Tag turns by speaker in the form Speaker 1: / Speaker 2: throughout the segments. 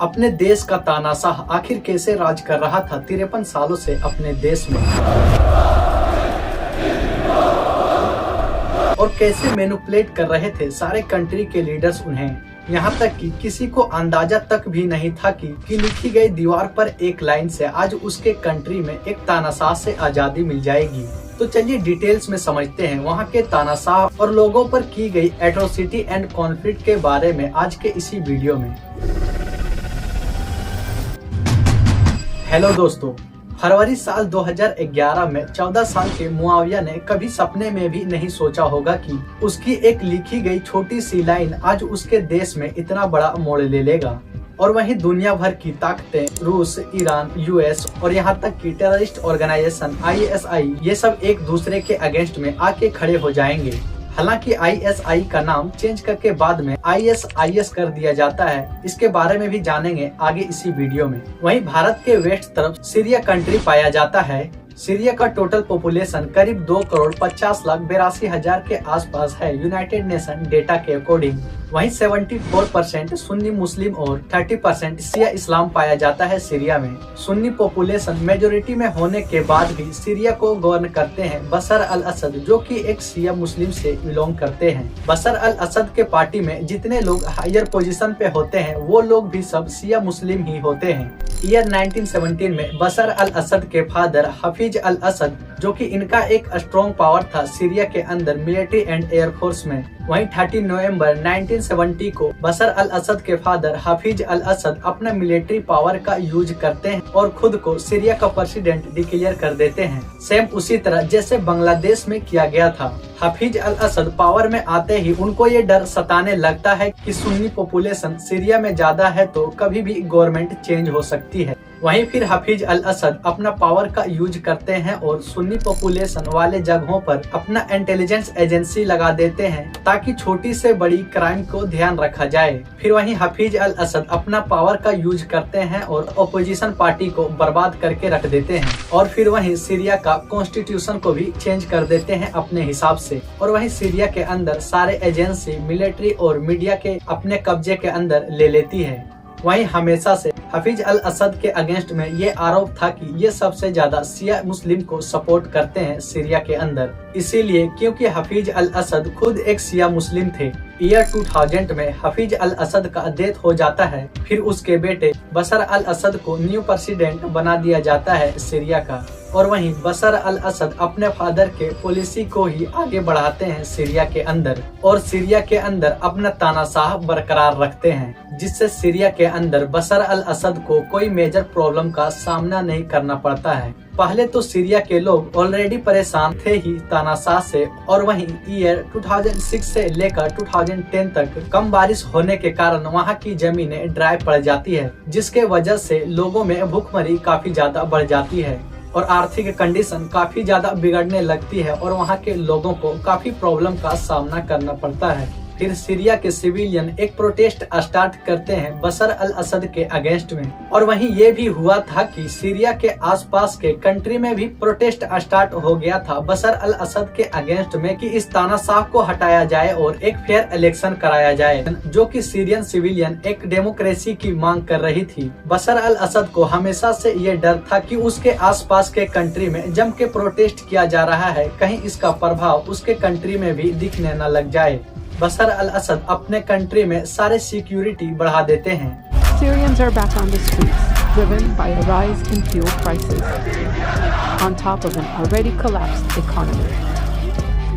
Speaker 1: अपने देश का तानाशाह आखिर कैसे राज कर रहा था 53 सालों से अपने देश में, और कैसे मैनिपुलेट कर रहे थे सारे कंट्री के लीडर्स उन्हें, यहाँ तक कि किसी को अंदाजा तक भी नहीं था कि लिखी गई दीवार पर एक लाइन से आज उसके कंट्री में एक तानाशाह से आजादी मिल जाएगी। तो चलिए डिटेल्स में समझते हैं वहाँ के तानाशाह और लोगों पर की गई एट्रोसिटी एंड कॉन्फ्लिक्ट के बारे में आज के इसी वीडियो में। हेलो दोस्तों, फरवरी साल 2011 में 14 साल के मुआविया ने कभी सपने में भी नहीं सोचा होगा कि उसकी एक लिखी गई छोटी सी लाइन आज उसके देश में इतना बड़ा मोड़ ले लेगा। और वहीं दुनिया भर की ताकतें रूस, ईरान, यूएस और यहाँ तक कि टेररिस्ट ऑर्गेनाइजेशन ISI ये सब एक दूसरे के अगेंस्ट में आके खड़े हो जाएंगे। हालांकि ISI का नाम चेंज करके बाद में ISIS कर दिया जाता है, इसके बारे में भी जानेंगे आगे इसी वीडियो में। वहीं भारत के वेस्ट तरफ सीरिया कंट्री पाया जाता है। सीरिया का टोटल पॉपुलेशन करीब 2,50,82,000 के आसपास है यूनाइटेड नेशन डेटा के अकॉर्डिंग। वहीं 74% सुन्नी मुस्लिम और 30% शिया इस्लाम पाया जाता है सीरिया में। सुन्नी पॉपुलेशन मेजोरिटी में होने के बाद भी सीरिया को गवर्न करते हैं बशर अल असद, जो कि एक शिया मुस्लिम से बिलोंग करते हैं। बशर अल असद के पार्टी में जितने लोग हायर पोजीशन पे होते हैं वो लोग भी सब शिया मुस्लिम ही होते हैं। ईयर 1917 में बशर अल असद के फादर हफीज अल असद, जो कि इनका एक स्ट्रॉन्ग पावर था सीरिया के अंदर मिलिट्री एंड एयरफोर्स में। वहीं 30 नवंबर 1970 को बशर अल असद के फादर हफीज अल असद अपना मिलिट्री पावर का यूज करते हैं और खुद को सीरिया का प्रेसिडेंट डिक्लेयर कर देते हैं, सेम उसी तरह जैसे बांग्लादेश में किया गया था। हफीज अल असद पावर में आते ही उनको ये डर सताने लगता है कि सुन्नी पॉपुलेशन सीरिया में ज्यादा है तो कभी भी गवर्नमेंट चेंज हो सकती है। वहीं फिर हफीज अल असद अपना पावर का यूज करते हैं और सुन्नी पॉपुलेशन वाले जगहों पर अपना इंटेलिजेंस एजेंसी लगा देते हैं ताकि छोटी से बड़ी क्राइम को ध्यान रखा जाए। फिर वहीं हफीज अल असद अपना पावर का यूज करते हैं और ऑपोजिशन पार्टी को बर्बाद करके रख देते हैं, और फिर वहीं सीरिया का कॉन्स्टिट्यूशन को भी चेंज कर देते हैं अपने हिसाब से। और वहीं सीरिया के अंदर सारे एजेंसी, मिलिट्री और मीडिया के अपने कब्जे के अंदर ले लेती है। वहीं हमेशा से हफीज अल असद के अगेंस्ट में ये आरोप था कि ये सबसे ज्यादा शिया मुस्लिम को सपोर्ट करते हैं सीरिया के अंदर, इसीलिए क्योंकि हफीज अल असद खुद एक शिया मुस्लिम थे। ईयर 2000 में हफीज अल असद का डेथ हो जाता है। फिर उसके बेटे बशर अल असद को न्यू प्रेसिडेंट बना दिया जाता है सीरिया का। और वहीं बशर अल असद अपने फादर के पॉलिसी को ही आगे बढ़ाते हैं सीरिया के अंदर, और सीरिया के अंदर अपना तानाशाह बरकरार रखते हैं, जिससे सीरिया के अंदर बशर अल असद को कोई मेजर प्रॉब्लम का सामना नहीं करना पड़ता है। पहले तो सीरिया के लोग ऑलरेडी परेशान थे ही तानाशाह से, और वहीं ईयर 2006 से लेकर 2010 तक कम बारिश होने के कारण वहां की जमीनें ड्राई पड़ जाती है, जिसके वजह से लोगों में भूखमरी काफी ज्यादा बढ़ जाती है और आर्थिक कंडीशन काफी ज्यादा बिगड़ने लगती है और वहां के लोगों को काफी प्रॉब्लम का सामना करना पड़ता है। फिर सीरिया के सिविलियन एक प्रोटेस्ट स्टार्ट करते हैं बशर अल असद के अगेंस्ट में, और वहीं ये भी हुआ था कि सीरिया के आसपास के कंट्री में भी प्रोटेस्ट स्टार्ट हो गया था बशर अल असद के अगेंस्ट में कि इस तानाशाह को हटाया जाए और एक फेयर इलेक्शन कराया जाए, जो कि सीरियन सिविलियन एक डेमोक्रेसी की मांग कर रही थी। बशर अल असद को हमेशा से ये डर था कि उसके आसपास के कंट्री में जम के प्रोटेस्ट किया जा रहा है, कहीं इसका प्रभाव उसके कंट्री में भी दिखने न लग जाए। बशर अल असद अपने कंट्री में सारे सिक्योरिटी बढ़ा देते हैं।
Speaker 2: Syrians are back on the streets, driven by a rise in fuel prices, on top of an already collapsed economy.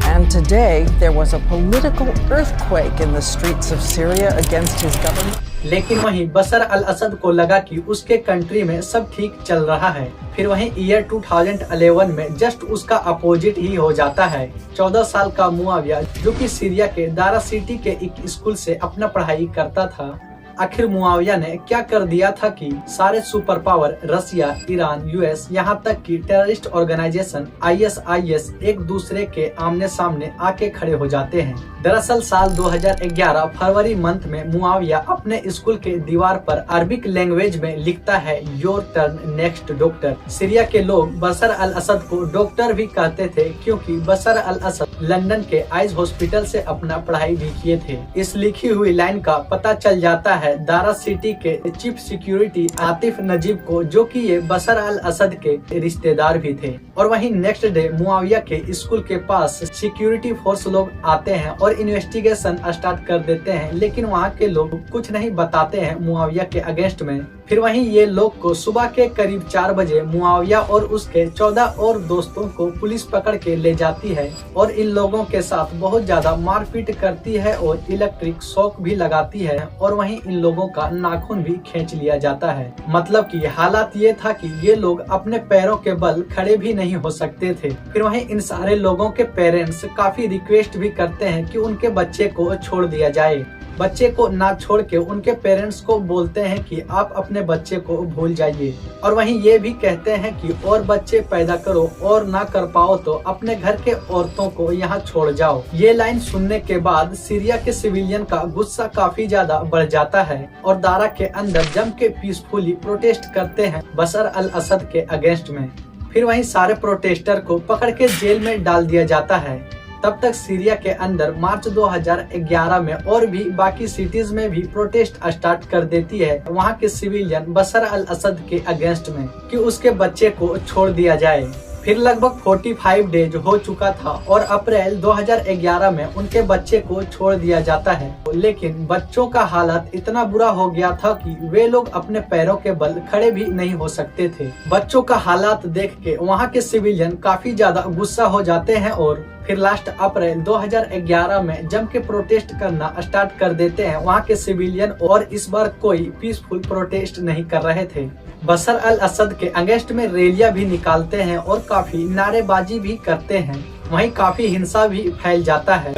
Speaker 3: And today there was a political earthquake in the streets of Syria against his government.
Speaker 1: लेकिन वहीं बशर al Asad को लगा कि उसके country में सब ठीक चल रहा है। फिर वहीं ईयर 2011 में जस्ट उसका अपोजिट ही हो जाता है। 14 साल का मुआविया, जो कि सीरिया के दारा सिटी के एक स्कूल से अपना पढ़ाई करता था, आखिर मुआविया ने क्या कर दिया था कि सारे सुपर पावर रसिया, ईरान, यूएस, यहाँ तक कि टेररिस्ट ऑर्गेनाइजेशन ISIS एक दूसरे के आमने सामने आके खड़े हो जाते हैं। दरअसल साल 2011 फरवरी मंथ में मुआविया अपने स्कूल के दीवार पर अरबिक लैंग्वेज में लिखता है, your turn next doctor. Syria के लोग बशर अल असद को डॉक्टर भी कहते थे, क्योंकि बशर अल असद लंदन के आइज हॉस्पिटल से अपना पढ़ाई भी किए थे। इस लिखी हुई लाइन का पता चल जाता है दारा सिटी के चीफ सिक्योरिटी आतिफ नजीब को, जो कि ये बशर अल असद के रिश्तेदार भी थे। और वहीं नेक्स्ट डे मुआविया के स्कूल के पास सिक्योरिटी फोर्स लोग आते हैं और इन्वेस्टिगेशन स्टार्ट कर देते हैं, लेकिन वहाँ के लोग कुछ नहीं बताते हैं मुआविया के अगेंस्ट में। फिर वहीं ये लोग को सुबह के करीब 4 बजे मुआविया और उसके 14 और दोस्तों को पुलिस पकड़ के ले जाती है और इन लोगों के साथ बहुत ज्यादा मारपीट करती है और इलेक्ट्रिक शॉक भी लगाती है और वहीं इन लोगों का नाखून भी खींच लिया जाता है। मतलब कि हालात ये था कि ये लोग अपने पैरों के बल खड़े भी नहीं हो सकते थे। फिर वहीं इन सारे लोगों के पेरेंट्स काफी रिक्वेस्ट भी करते हैं कि उनके बच्चे को छोड़ दिया जाए। बच्चे को ना छोड़ के उनके पेरेंट्स को बोलते हैं कि आप अपने बच्चे को भूल जाइए और वहीं ये भी कहते हैं कि और बच्चे पैदा करो और ना कर पाओ तो अपने घर के औरतों को यहाँ छोड़ जाओ। ये लाइन सुनने के बाद सीरिया के सिविलियन का गुस्सा काफी ज्यादा बढ़ जाता है और दारा के अंदर जम के पीसफुली प्रोटेस्ट करते हैं बशर अल असद के अगेंस्ट में। फिर वहीं सारे प्रोटेस्टर को पकड़ के जेल में डाल दिया जाता है। तब तक सीरिया के अंदर मार्च 2011 में और भी बाकी सिटीज में भी प्रोटेस्ट स्टार्ट कर देती है वहाँ के सिविलियन बशर अल असद के अगेंस्ट में कि उसके बच्चे को छोड़ दिया जाए। फिर लगभग 45 डेज हो चुका था और अप्रैल 2011 में उनके बच्चे को छोड़ दिया जाता है, लेकिन बच्चों का हालत इतना बुरा हो गया था कि वे लोग अपने पैरों के बल खड़े भी नहीं हो सकते थे। बच्चों का हालात देख के वहाँ के सिविलियन काफी ज्यादा गुस्सा हो जाते हैं और फिर लास्ट अप्रैल 2011 में जम के प्रोटेस्ट करना स्टार्ट कर देते हैं वहाँ के सिविलियन और इस बार कोई पीसफुल प्रोटेस्ट नहीं कर रहे थे। बशर अल असद के अगेंस्ट में रैलियां भी निकालते हैं और काफी नारेबाजी भी करते हैं। वहीं काफी हिंसा भी फैल जाता है।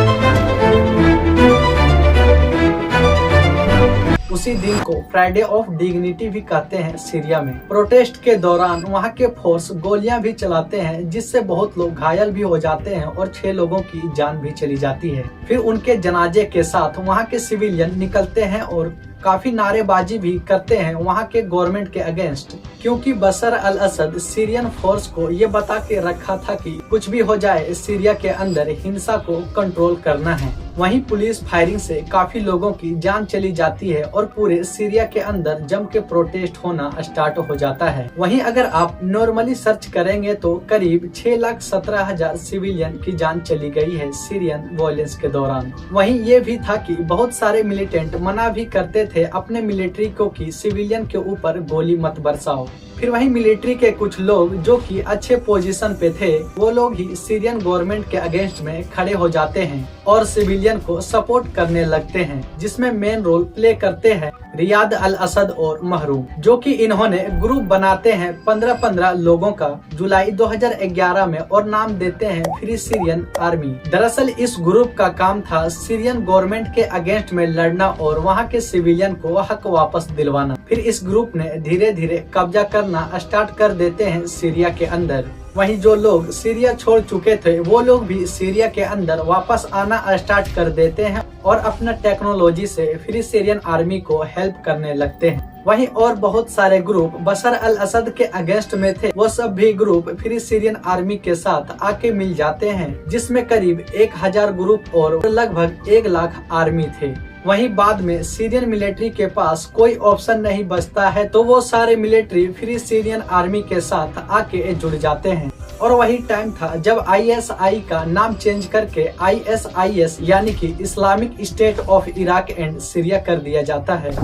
Speaker 1: उसी दिन को फ्राइडे ऑफ डिग्निटी भी कहते हैं सीरिया में। प्रोटेस्ट के दौरान वहाँ के फोर्स गोलियां भी चलाते हैं जिससे बहुत लोग घायल भी हो जाते हैं और 6 लोगों की जान भी चली जाती है। फिर उनके जनाजे के साथ वहाँ के सिविलियन निकलते हैं और काफी नारेबाजी भी करते हैं वहाँ के गवर्नमेंट के अगेंस्ट, क्योंकि बशर अल असद सीरियन फोर्स को ये बता के रखा था कि कुछ भी हो जाए सीरिया के अंदर हिंसा को कंट्रोल करना है। वहीं पुलिस फायरिंग से काफी लोगों की जान चली जाती है और पूरे सीरिया के अंदर जम के प्रोटेस्ट होना स्टार्ट हो जाता है। वहीं अगर आप नॉर्मली सर्च करेंगे तो करीब 6,17,000 सिविलियन की जान चली गई है सीरियन वायलेंस के दौरान। वहीं ये भी था कि बहुत सारे मिलिटेंट मना भी करते थे अपने मिलिट्री को कि सिविलियन के ऊपर गोली मत बरसाओ। फिर वहीं मिलिट्री के कुछ लोग जो कि अच्छे पोजीशन पे थे वो लोग ही सीरियन गवर्नमेंट के अगेंस्ट में खड़े हो जाते हैं और सिविलियन को सपोर्ट करने लगते हैं, जिसमें मेन रोल प्ले करते हैं रियाद अल असद और महरूम, जो कि इन्होंने ग्रुप बनाते हैं 15-15 लोगों का जुलाई 2011 में और नाम देते हैं फ्री सीरियन आर्मी। दरअसल इस ग्रुप का काम था सीरियन गवर्नमेंट के अगेंस्ट में लड़ना और वहाँ के सिविलियन को हक वापस दिलवाना। फिर इस ग्रुप ने धीरे धीरे कब्जा करना स्टार्ट कर देते हैं सीरिया के अंदर। वहीं जो लोग सीरिया छोड़ चुके थे वो लोग भी सीरिया के अंदर वापस आना स्टार्ट कर देते हैं और अपना टेक्नोलॉजी से फ्री सीरियन आर्मी को हेल्प करने लगते हैं। वहीं और बहुत सारे ग्रुप बशर अल असद के अगेंस्ट में थे, वो सब भी ग्रुप फ्री सीरियन आर्मी के साथ आके मिल जाते हैं, जिसमें करीब 1000 ग्रुप और लगभग 1 लाख आर्मी थे। वहीं बाद में सीरियन मिलिट्री के पास कोई ऑप्शन नहीं बचता है तो वो सारे मिलिट्री फ्री सीरियन आर्मी के साथ आके जुड़ जाते हैं। और वही टाइम था जब ISI का नाम चेंज करके ISIS यानी कि Islamic state of Iraq and Syria कर दिया जाता है।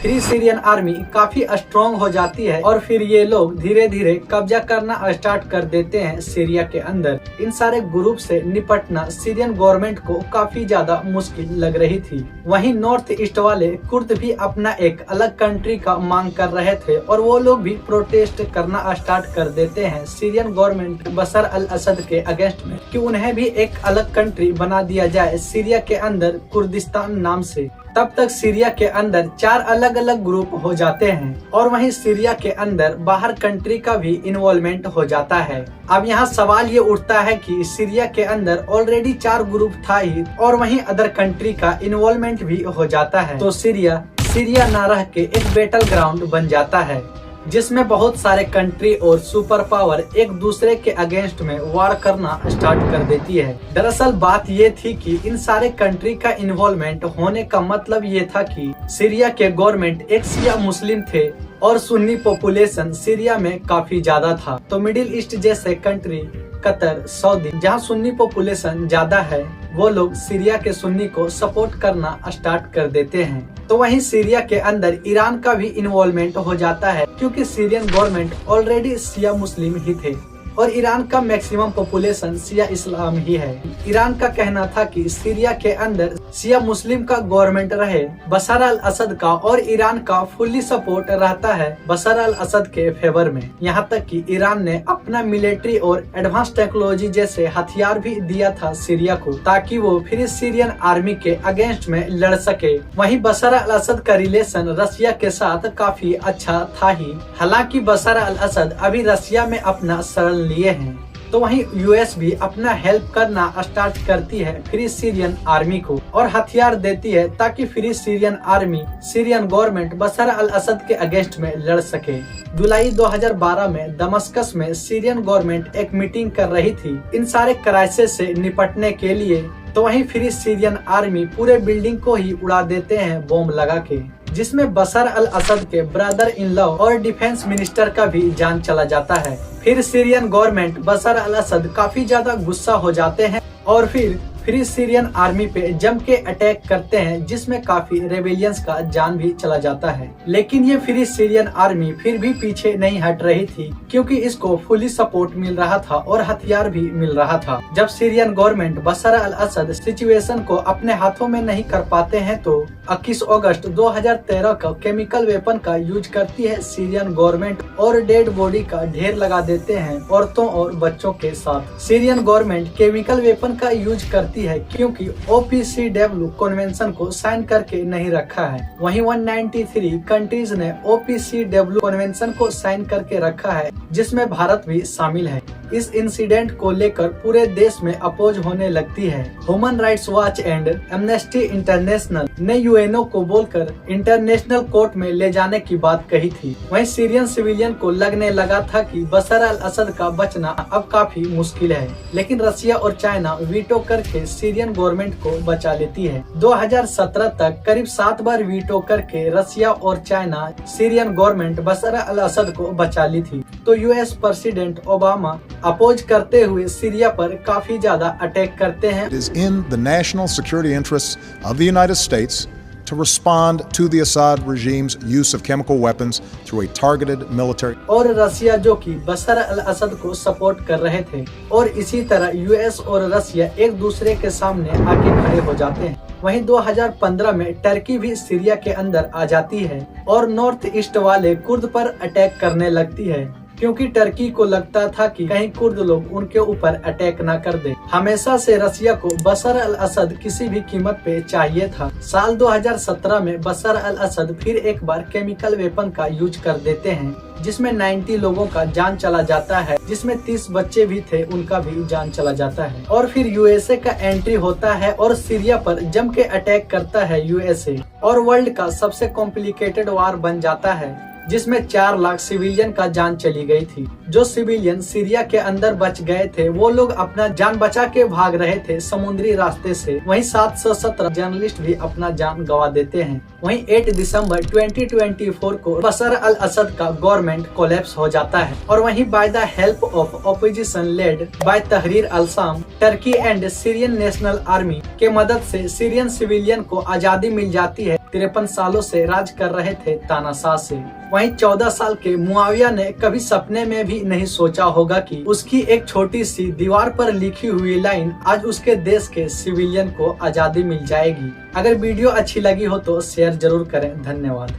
Speaker 1: फ्री सीरियन आर्मी काफी स्ट्रॉन्ग हो जाती है और फिर ये लोग धीरे धीरे कब्जा करना स्टार्ट कर देते हैं सीरिया के अंदर। इन सारे ग्रुप से निपटना सीरियन गवर्नमेंट को काफी ज्यादा मुश्किल लग रही थी। वहीं नॉर्थ ईस्ट वाले कुर्द भी अपना एक अलग कंट्री का मांग कर रहे थे और वो लोग भी प्रोटेस्ट करना स्टार्ट कर देते हैं Syrian government Bashar al Assad के अगेंस्ट में कि उन्हें भी एक अलग कंट्री बना दिया जाए सीरिया के अंदर कुर्दिस्तान नाम से। तब तक सीरिया के अंदर 4 अलग अलग ग्रुप हो जाते हैं और वहीं सीरिया के अंदर बाहर कंट्री का भी इन्वॉल्वमेंट हो जाता है। अब यहाँ सवाल ये उठता है कि सीरिया के अंदर ऑलरेडी 4 ग्रुप था ही और वहीं अदर कंट्री का इन्वॉल्वमेंट भी हो जाता है तो सीरिया ना रह के एक बैटल ग्राउंड बन जाता है। जिसमें बहुत सारे कंट्री और सुपर पावर एक दूसरे के अगेंस्ट में वार करना स्टार्ट कर देती है। दरअसल बात ये थी कि इन सारे कंट्री का इन्वॉल्वमेंट होने का मतलब ये था कि सीरिया के गवर्नमेंट एक शिया मुस्लिम थे और सुन्नी पॉपुलेशन सीरिया में काफी ज्यादा था। तो मिडिल ईस्ट जैसे कंट्री, कतर, सऊदी, जहां सुन्नी पॉपुलेशन ज्यादा है, वो लोग सीरिया के सुन्नी को सपोर्ट करना स्टार्ट कर देते हैं। तो वहीं सीरिया के अंदर ईरान का भी इन्वॉल्वमेंट हो जाता है, क्योंकि सीरियन गवर्नमेंट ऑलरेडी शिया मुस्लिम ही थे और ईरान का मैक्सिमम पॉपुलेशन शिया इस्लाम ही है। ईरान का कहना था कि सीरिया के अंदर शिया मुस्लिम का गवर्नमेंट रहे बशर अल असद का, और ईरान का फुल्ली सपोर्ट रहता है बशर अल असद के फेवर में। यहाँ तक कि ईरान ने अपना मिलिट्री और एडवांस टेक्नोलॉजी जैसे हथियार भी दिया था सीरिया को, ताकि वो फिर सीरियन आर्मी के अगेंस्ट में लड़ सके। वहीं बशर अल असद का रिलेशन रशिया के साथ काफी अच्छा था ही। हालांकि बशर अल असद अभी रशिया में अपना शरण लिए हैं। तो वहीं यूएस भी अपना हेल्प करना स्टार्ट करती है फ्री सीरियन आर्मी को और हथियार देती है, ताकि free Syrian army Syrian government Bashar al Assad के अगेंस्ट में लड़ सके। जुलाई 2012 में दमस्कस में सीरियन गवर्नमेंट एक मीटिंग कर रही थी इन सारे क्राइसिस से निपटने के लिए। तो वहीं फ्री सीरियन आर्मी पूरे बिल्डिंग को ही उड़ा देते हैं बॉम्ब लगा के, जिसमें बशर अल असद के ब्रदर इन लॉ और डिफेंस मिनिस्टर का भी जान चला जाता है। फिर Syrian government Bashar al Asad काफी ज्यादा गुस्सा हो जाते हैं और फिर फ्री सीरियन आर्मी पे जम के अटैक करते हैं, जिसमें काफी रेबेलियंस का जान भी चला जाता है। लेकिन ये फ्री सीरियन आर्मी फिर भी पीछे नहीं हट रही थी, क्योंकि इसको फुली सपोर्ट मिल रहा था और हथियार भी मिल रहा था। जब Syrian government Bashar al Asad situation को अपने हाथों में नहीं कर पाते हैं, तो 21 अगस्त 2013 का केमिकल वेपन का यूज करती है सीरियन गवर्नमेंट और डेड बॉडी का ढेर लगा देते हैं औरतों और बच्चों के साथ। सीरियन गवर्नमेंट केमिकल वेपन का यूज करती है क्योंकि OPCW कन्वेंशन को साइन करके नहीं रखा है। वहीं 193 कंट्रीज ने OPCW कन्वेंशन को साइन करके रखा है, जिसमें भारत भी शामिल है। इस इंसिडेंट को लेकर पूरे देश में अपोज होने लगती है। Human rights watch and amnesty international ने यूएनओ को बोलकर इंटरनेशनल कोर्ट में ले जाने की बात कही थी। वहीं सीरियन सिविलियन को लगने लगा था कि बशर अल असद का बचना अब काफी मुश्किल है, लेकिन रशिया और चाइना वीटो करके सीरियन गवर्नमेंट को बचा लेती है। 2017 तक करीब 7 बार वीटो करके रशिया और China Syrian government Bashar al Asad को बचा ली थी। तो यूएस प्रेसिडेंट ओबामा अपोज करते हुए सीरिया पर काफी ज्यादा अटैक करते हैं।
Speaker 4: It is in the national security interests of the United States to respond to the Assad regime's use of chemical weapons through a targeted military.
Speaker 1: और Russia जो कि बशर अल असद को सपोर्ट कर रहे थे, और इसी तरह यूएस और रशिया एक दूसरे के सामने आके खड़े हो जाते हैं। वहीं 2015 में टर्की भी सीरिया के अंदर आ जाती है और नॉर्थ ईस्ट वाले कुर्द पर अटैक करने लगती है, क्योंकि टर्की को लगता था कि कहीं कुर्द लोग उनके ऊपर अटैक न कर दे। हमेशा से रशिया को बशर अल असद किसी भी कीमत पे चाहिए था। साल 2017 में बशर अल असद फिर एक बार केमिकल वेपन का यूज कर देते हैं, जिसमें 90 लोगों का जान चला जाता है, जिसमें 30 बच्चे भी थे, उनका भी जान चला जाता है। और फिर यूएसए का एंट्री होता है और सीरिया पर जम के अटैक करता है यूएसए, और वर्ल्ड का सबसे कॉम्प्लिकेटेड वार बन जाता है, जिसमें 4 लाख सिविलियन का जान चली गई थी। जो सिविलियन सीरिया के अंदर बच गए थे, वो लोग अपना जान बचा के भाग रहे थे समुद्री रास्ते से। वहीं 717 जर्नलिस्ट भी अपना जान गंवा देते हैं। वहीं 8 दिसंबर 2024 को बशर अल असद का गवर्नमेंट कोलैप्स हो जाता है, और वहीं by the help of opposition led by तहरीर अल शाम, Turkey and Syrian national army के मदद से सीरियन सिविलियन को आजादी मिल जाती है 53 सालों से राज कर रहे थे तानाशाह से। वहीं 14 साल के मुआविया ने कभी सपने में भी नहीं सोचा होगा कि उसकी एक छोटी सी दीवार पर लिखी हुई लाइन आज उसके देश के सिविलियन को आजादी मिल जाएगी। अगर वीडियो अच्छी लगी हो तो शेयर जरूर करें। धन्यवाद।